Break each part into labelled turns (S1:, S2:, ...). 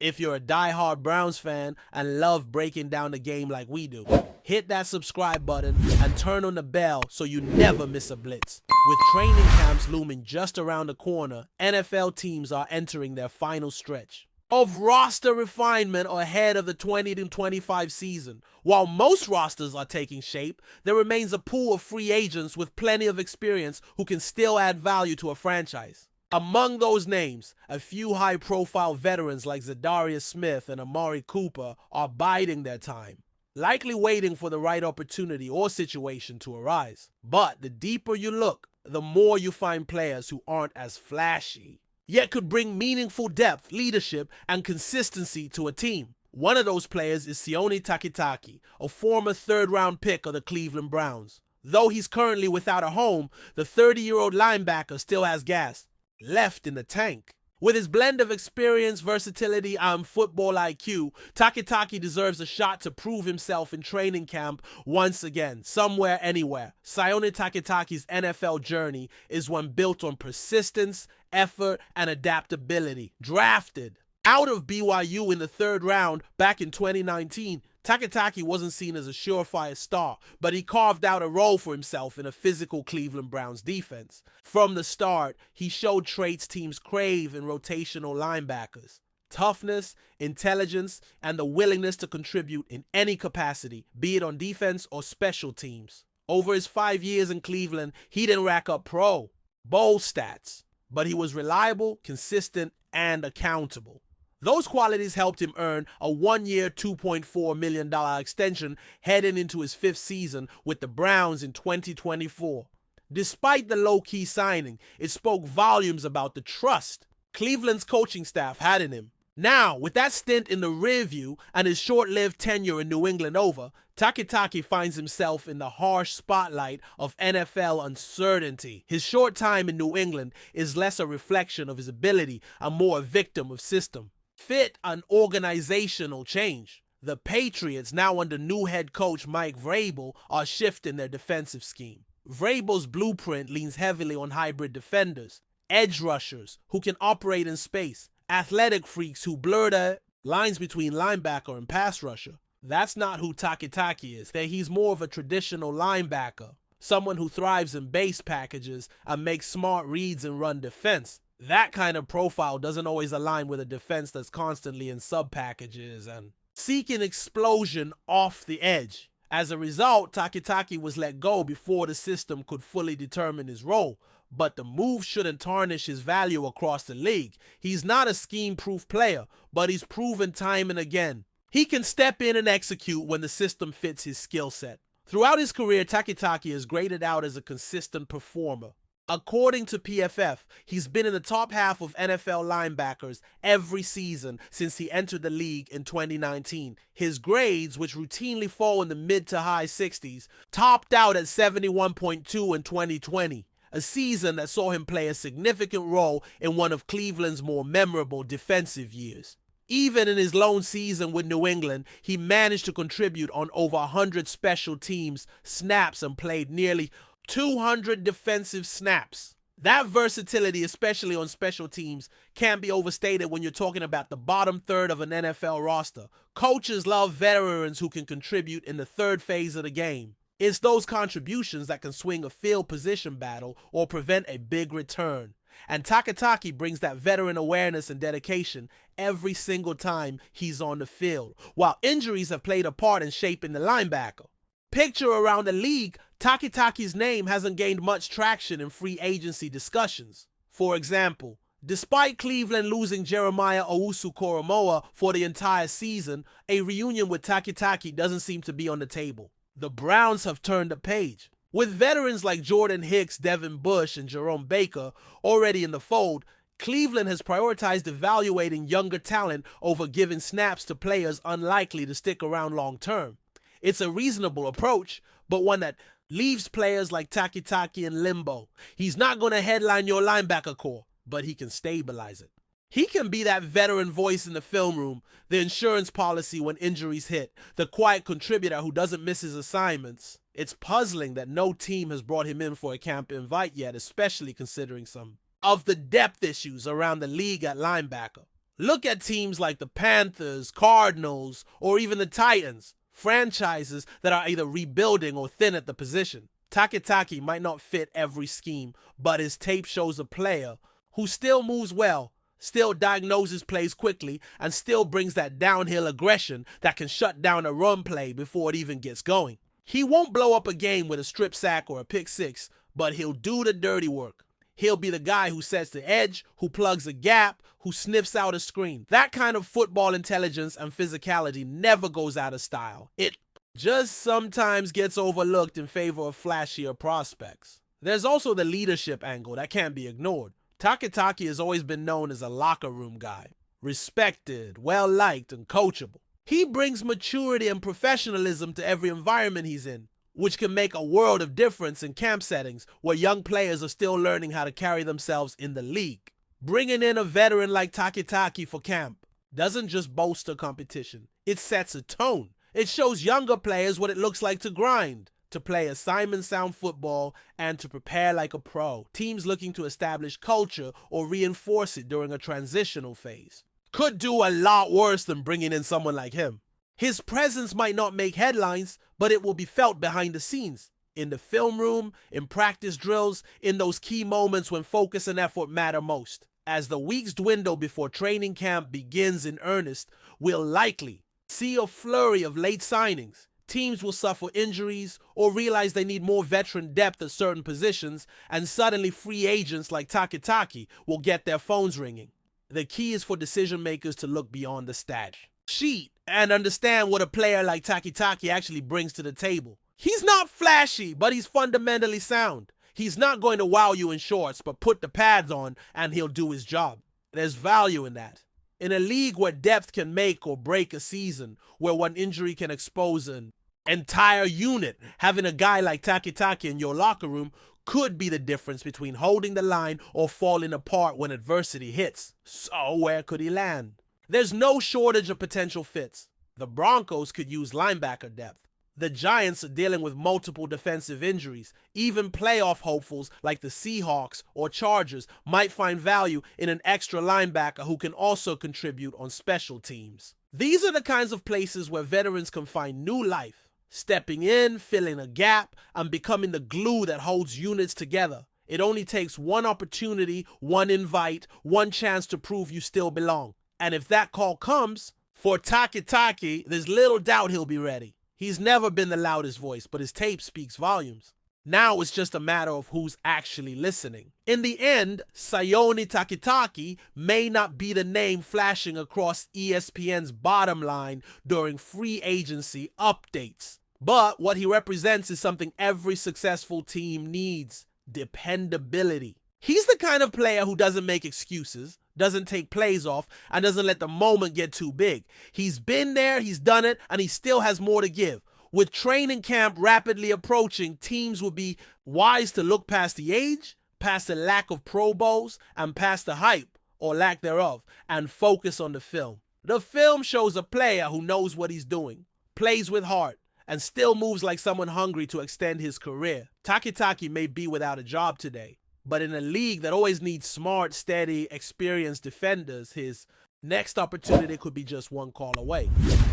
S1: If you're a die-hard Browns fan and love breaking down the game like we do, hit that subscribe button and turn on the bell so you never miss a blitz. With training camps looming just around the corner, NFL teams are entering their final stretch of roster refinement ahead of the 2025 season. While most rosters are taking shape, there remains a pool of free agents with plenty of experience who can still add value to a franchise. Among those names, a few high-profile veterans like Zadarius Smith and Amari Cooper are biding their time, likely waiting for the right opportunity or situation to arise. But the deeper you look, the more you find players who aren't as flashy, yet could bring meaningful depth, leadership, and consistency to a team. One of those players is Sione Takitaki, a former third-round pick of the Cleveland Browns. Though he's currently without a home, the 30-year-old linebacker still has gas left in the tank. With his blend of experience, versatility, and football IQ, Takitaki deserves a shot to prove himself in training camp once again, somewhere, anywhere. Sione Takitaki's NFL journey is one built on persistence, effort, and adaptability. Drafted out of BYU in the third round back in 2019, Takitaki wasn't seen as a surefire star, but he carved out a role for himself in a physical Cleveland Browns defense. From the start, he showed traits teams crave in rotational linebackers: toughness, intelligence, and the willingness to contribute in any capacity, be it on defense or special teams. Over his 5 years in Cleveland, he didn't rack up Pro Bowl stats, but he was reliable, consistent, and accountable. Those qualities helped him earn a one-year, $2.4 million extension heading into his fifth season with the Browns in 2024. Despite the low-key signing, it spoke volumes about the trust Cleveland's coaching staff had in him. Now, with that stint in the rearview and his short-lived tenure in New England over, Takitaki finds himself in the harsh spotlight of NFL uncertainty. His short time in New England is less a reflection of his ability and more a victim of system, fit, and organizational change. The Patriots, now under new head coach Mike Vrabel, are shifting their defensive scheme. Vrabel's blueprint leans heavily on hybrid defenders, edge rushers who can operate in space, athletic freaks who blur the lines between linebacker and pass rusher. That's not who Takitaki is. He's more of a traditional linebacker, someone who thrives in base packages and makes smart reads and run defense. That kind of profile doesn't always align with a defense that's constantly in sub-packages and seeking explosion off the edge. As a result, Takitaki was let go before the system could fully determine his role, but the move shouldn't tarnish his value across the league. He's not a scheme-proof player, but he's proven time and again he can step in and execute when the system fits his skill set. Throughout his career, Takitaki is graded out as a consistent performer. According to PFF, he's been in the top half of NFL linebackers every season since he entered the league in 2019. His grades, which routinely fall in the mid to high 60s, topped out at 71.2 in 2020, a season that saw him play a significant role in one of Cleveland's more memorable defensive years. Even in his lone season with New England, he managed to contribute on over 100 special teams snaps and played nearly 200 defensive snaps. That versatility, especially on special teams, can't be overstated when you're talking about the bottom third of an NFL roster. Coaches love veterans who can contribute in the third phase of the game. It's those contributions that can swing a field position battle or prevent a big return. And Takitaki brings that veteran awareness and dedication every single time he's on the field, while injuries have played a part in shaping the linebacker. Picture around the league, Takitaki's name hasn't gained much traction in free agency discussions. For example, despite Cleveland losing Jeremiah Owusu-Koramoah for the entire season, a reunion with Takitaki doesn't seem to be on the table. The Browns have turned the page. With veterans like Jordan Hicks, Devin Bush, and Jerome Baker already in the fold, Cleveland has prioritized evaluating younger talent over giving snaps to players unlikely to stick around long term. It's a reasonable approach, but one that leaves players like Takitaki in limbo. He's not going to headline your linebacker core, but he can stabilize it. He can be that veteran voice in the film room, the insurance policy when injuries hit, the quiet contributor who doesn't miss his assignments. It's puzzling that no team has brought him in for a camp invite yet, especially considering some of the depth issues around the league at linebacker. Look at teams like the Panthers, Cardinals, or even the Titans, franchises that are either rebuilding or thin at the position. Takitaki might not fit every scheme, but his tape shows a player who still moves well, still diagnoses plays quickly, and still brings that downhill aggression that can shut down a run play before it even gets going. He won't blow up a game with a strip sack or a pick six, but he'll do the dirty work. He'll be the guy who sets the edge, who plugs a gap, who sniffs out a screen. That kind of football intelligence and physicality never goes out of style. It just sometimes gets overlooked in favor of flashier prospects. There's also the leadership angle that can't be ignored. Takitaki has always been known as a locker room guy, respected, well-liked, and coachable. He brings maturity and professionalism to every environment he's in, which can make a world of difference in camp settings where young players are still learning how to carry themselves in the league. Bringing in a veteran like Takitaki for camp doesn't just bolster competition, it sets a tone. It shows younger players what it looks like to grind, to play assignment-sound football, and to prepare like a pro. Teams looking to establish culture or reinforce it during a transitional phase could do a lot worse than bringing in someone like him. His presence might not make headlines, but it will be felt behind the scenes, in the film room, in practice drills, in those key moments when focus and effort matter most. As the weeks dwindle before training camp begins in earnest, we'll likely see a flurry of late signings. Teams will suffer injuries or realize they need more veteran depth at certain positions, and suddenly free agents like Takitaki will get their phones ringing. The key is for decision makers to look beyond the stat sheet and understand what a player like Takitaki actually brings to the table. He's not flashy, but he's fundamentally sound. He's not going to wow you in shorts, but put the pads on and he'll do his job. There's value in that. In a league where depth can make or break a season, where one injury can expose an entire unit, having a guy like Takitaki in your locker room could be the difference between holding the line or falling apart when adversity hits. So where could he land? There's no shortage of potential fits. The Broncos could use linebacker depth. The Giants are dealing with multiple defensive injuries. Even playoff hopefuls like the Seahawks or Chargers might find value in an extra linebacker who can also contribute on special teams. These are the kinds of places where veterans can find new life, stepping in, filling a gap, and becoming the glue that holds units together. It only takes one opportunity, one invite, one chance to prove you still belong. And if that call comes, for Takitaki, there's little doubt he'll be ready. He's never been the loudest voice, but his tape speaks volumes. Now it's just a matter of who's actually listening. In the end, Sayoni Takitaki may not be the name flashing across ESPN's bottom line during free agency updates. But what he represents is something every successful team needs: dependability. He's the kind of player who doesn't make excuses, doesn't take plays off, and doesn't let the moment get too big. He's been there, he's done it, and he still has more to give. With training camp rapidly approaching, teams will be wise to look past the age, past the lack of Pro Bowls, and past the hype, or lack thereof, and focus on the film. The film shows a player who knows what he's doing, plays with heart, and still moves like someone hungry to extend his career. Takitaki may be without a job today, but in a league that always needs smart, steady, experienced defenders, his next opportunity could be just one call away.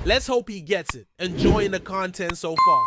S1: Let's hope he gets it. Enjoying the content so far?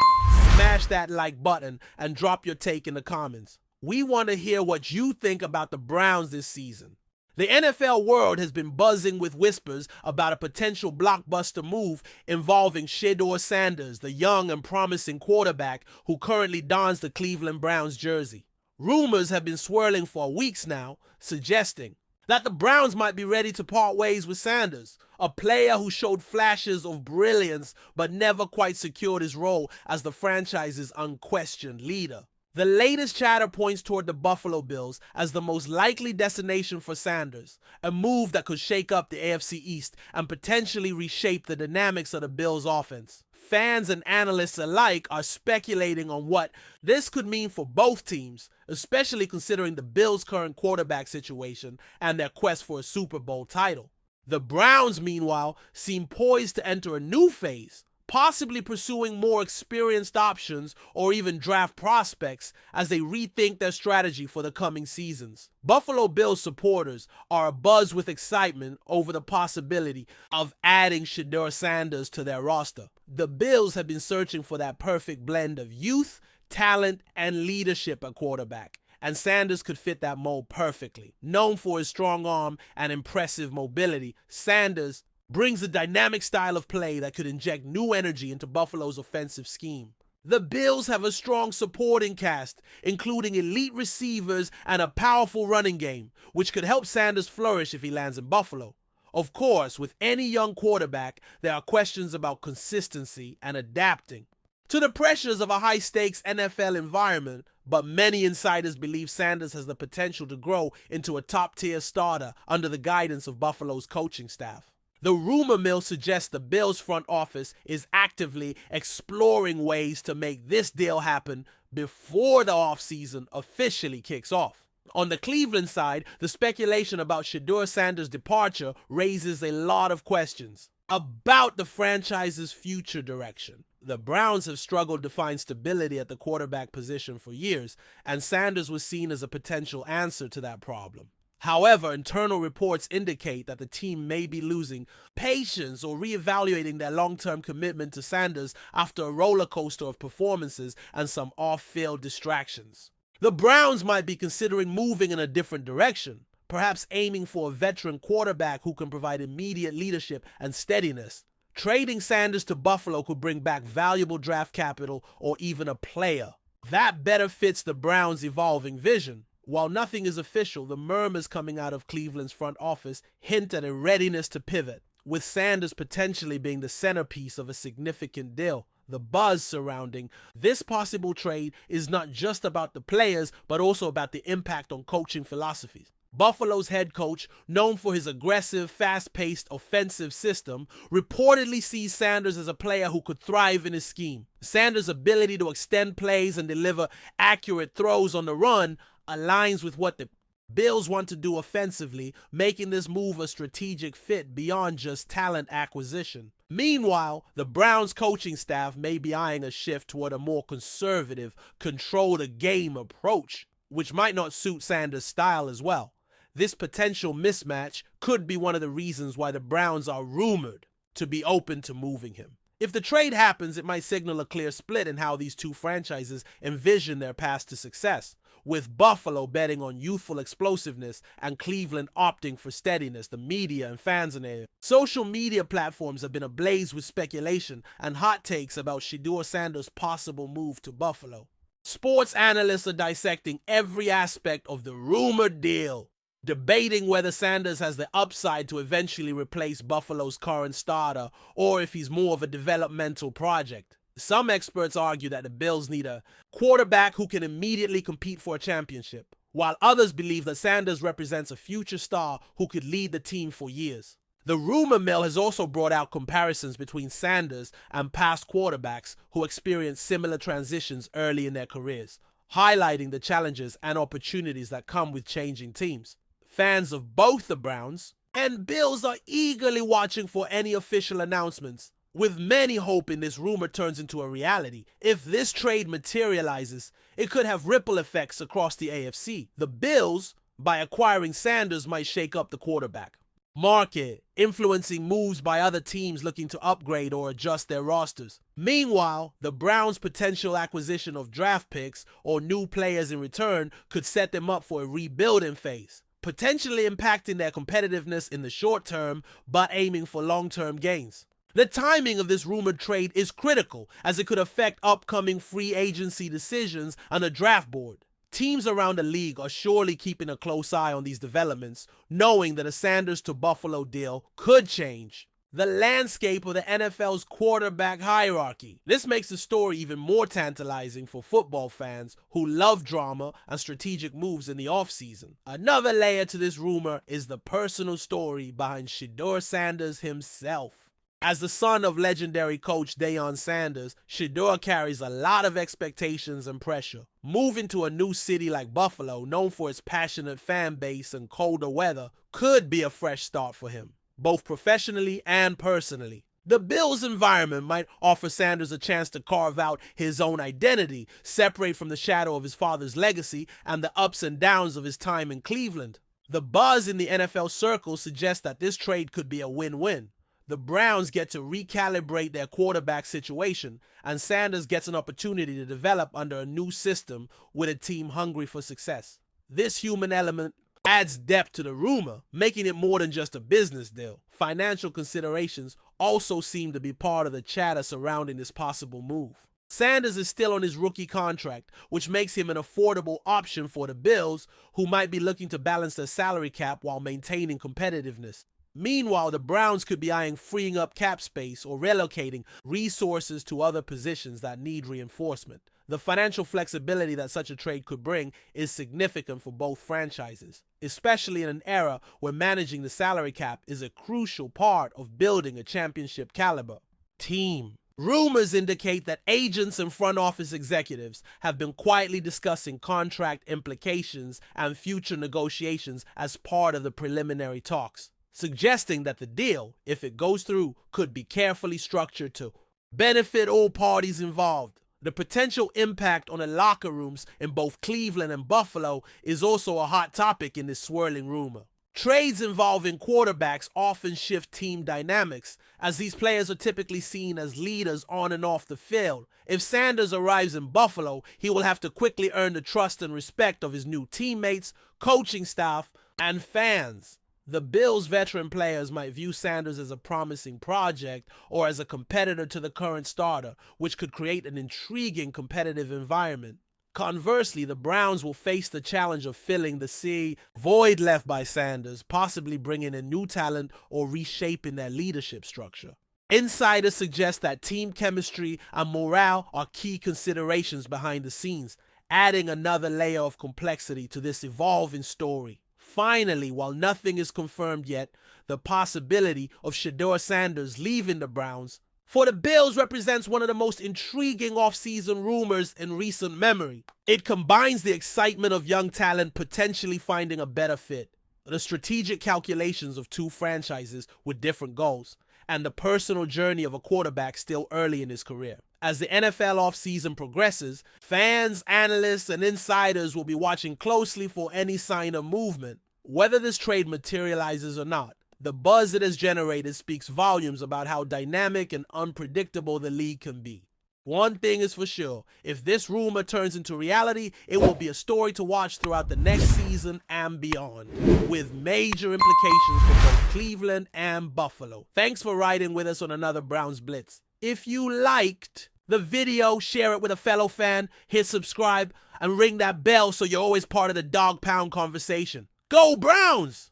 S1: Smash that like button and drop your take in the comments. We want to hear what you think about the Browns this season. The NFL world has been buzzing with whispers about a potential blockbuster move involving SHEDEUR Sanders, the young and promising quarterback who currently dons the Cleveland Browns jersey. Rumors have been swirling for weeks now, suggesting that the Browns might be ready to part ways with Sanders, a player who showed flashes of brilliance but never quite secured his role as the franchise's unquestioned leader. The latest chatter points toward the Buffalo Bills as the most likely destination for Sanders, a move that could shake up the AFC East and potentially reshape the dynamics of the Bills' offense. Fans and analysts alike are speculating on what this could mean for both teams, especially considering the Bills' current quarterback situation and their quest for a Super Bowl title. The Browns, meanwhile, seem poised to enter a new phase, possibly pursuing more experienced options or even draft prospects as they rethink their strategy for the coming seasons. Buffalo Bills supporters are abuzz with excitement over the possibility of adding SHEDEUR Sanders to their roster. The Bills have been searching for that perfect blend of youth, talent, and leadership at quarterback, and Sanders could fit that mold perfectly. Known for his strong arm and impressive mobility, Sanders brings a dynamic style of play that could inject new energy into Buffalo's offensive scheme. The Bills have a strong supporting cast, including elite receivers and a powerful running game, which could help Sanders flourish if he lands in Buffalo. Of course, with any young quarterback, there are questions about consistency and adapting to the pressures of a high-stakes NFL environment, but many insiders believe Sanders has the potential to grow into a top-tier starter under the guidance of Buffalo's coaching staff. The rumor mill suggests the Bills front office is actively exploring ways to make this deal happen before the offseason officially kicks off. On the Cleveland side, the speculation about SHEDEUR Sanders' departure raises a lot of questions about the franchise's future direction. The Browns have struggled to find stability at the quarterback position for years, and Sanders was seen as a potential answer to that problem. However, internal reports indicate that the team may be losing patience or reevaluating their long-term commitment to Sanders after a roller coaster of performances and some off-field distractions. The Browns might be considering moving in a different direction, perhaps aiming for a veteran quarterback who can provide immediate leadership and steadiness. Trading Sanders to Buffalo could bring back valuable draft capital or even a player that better fits the Browns' evolving vision. While nothing is official, the murmurs coming out of Cleveland's front office hint at a readiness to pivot, with Sanders potentially being the centerpiece of a significant deal. The buzz surrounding this possible trade is not just about the players, but also about the impact on coaching philosophies. Buffalo's head coach, known for his aggressive, fast-paced offensive system, reportedly sees Sanders as a player who could thrive in his scheme. Sanders' ability to extend plays and deliver accurate throws on the run aligns with what the Bills want to do offensively, making this move a strategic fit beyond just talent acquisition. Meanwhile, the Browns coaching staff may be eyeing a shift toward a more conservative, control-the-game approach, which might not suit Sanders' style as well. This potential mismatch could be one of the reasons why the Browns are rumored to be open to moving him. If the trade happens, it might signal a clear split in how these two franchises envision their path to success, with Buffalo betting on youthful explosiveness and Cleveland opting for steadiness. The media and fans in there. Social media platforms have been ablaze with speculation and hot takes about SHEDEUR Sanders' possible move to Buffalo. Sports analysts are dissecting every aspect of the rumored deal, debating whether Sanders has the upside to eventually replace Buffalo's current starter or if he's more of a developmental project. Some experts argue that the Bills need a quarterback who can immediately compete for a championship, while others believe that Sanders represents a future star who could lead the team for years. The rumor mill has also brought out comparisons between Sanders and past quarterbacks who experienced similar transitions early in their careers, highlighting the challenges and opportunities that come with changing teams. Fans of both the Browns and Bills are eagerly watching for any official announcements, with many hoping this rumor turns into a reality. If this trade materializes, it could have ripple effects across the AFC. The Bills, by acquiring Sanders, might shake up the quarterback market, influencing moves by other teams looking to upgrade or adjust their rosters. Meanwhile, the Browns' potential acquisition of draft picks or new players in return could set them up for a rebuilding phase, potentially impacting their competitiveness in the short term, but aiming for long-term gains. The timing of this rumored trade is critical, as it could affect upcoming free agency decisions on the draft board. Teams around the league are surely keeping a close eye on these developments, knowing that a Sanders to Buffalo deal could change the landscape of the NFL's quarterback hierarchy. This makes the story even more tantalizing for football fans who love drama and strategic moves in the offseason. Another layer to this rumor is the personal story behind SHEDEUR Sanders himself. As the son of legendary coach Deion Sanders, SHEDEUR carries a lot of expectations and pressure. Moving to a new city like Buffalo, known for its passionate fan base and colder weather, could be a fresh start for him, both professionally and personally. The Bills' environment might offer Sanders a chance to carve out his own identity, separate from the shadow of his father's legacy and the ups and downs of his time in Cleveland. The buzz in the NFL circles suggests that this trade could be a win-win. The Browns get to recalibrate their quarterback situation, and Sanders gets an opportunity to develop under a new system with a team hungry for success. This human element adds depth to the rumor, making it more than just a business deal. Financial considerations also seem to be part of the chatter surrounding this possible move. Sanders is still on his rookie contract, which makes him an affordable option for the Bills, who might be looking to balance their salary cap while maintaining competitiveness. Meanwhile, the Browns could be eyeing freeing up cap space or relocating resources to other positions that need reinforcement. The financial flexibility that such a trade could bring is significant for both franchises, especially in an era where managing the salary cap is a crucial part of building a championship caliber team. Rumors indicate that agents and front office executives have been quietly discussing contract implications and future negotiations as part of the preliminary talks, suggesting that the deal, if it goes through, could be carefully structured to benefit all parties involved. The potential impact on the locker rooms in both Cleveland and Buffalo is also a hot topic in this swirling rumor. Trades involving quarterbacks often shift team dynamics, as these players are typically seen as leaders on and off the field. If Sanders arrives in Buffalo, he will have to quickly earn the trust and respect of his new teammates, coaching staff, and fans. The Bills' veteran players might view Sanders as a promising project or as a competitor to the current starter, which could create an intriguing competitive environment. Conversely, the Browns will face the challenge of filling the void left by Sanders, possibly bringing in new talent or reshaping their leadership structure. Insiders suggest that team chemistry and morale are key considerations behind the scenes, adding another layer of complexity to this evolving story. Finally, while nothing is confirmed yet, the possibility of SHEDEUR Sanders leaving the Browns for the Bills represents one of the most intriguing offseason rumors in recent memory. It combines the excitement of young talent potentially finding a better fit, the strategic calculations of two franchises with different goals, and the personal journey of a quarterback still early in his career. As the NFL offseason progresses, fans, analysts, and insiders will be watching closely for any sign of movement. Whether this trade materializes or not, the buzz it has generated speaks volumes about how dynamic and unpredictable the league can be. One thing is for sure, if this rumor turns into reality, it will be a story to watch throughout the next season and beyond, with major implications for both Cleveland and Buffalo. Thanks for riding with us on another Browns Blitz. If you liked the video, share it with a fellow fan, hit subscribe, and ring that bell so you're always part of the Dawg Pound conversation. Go Browns!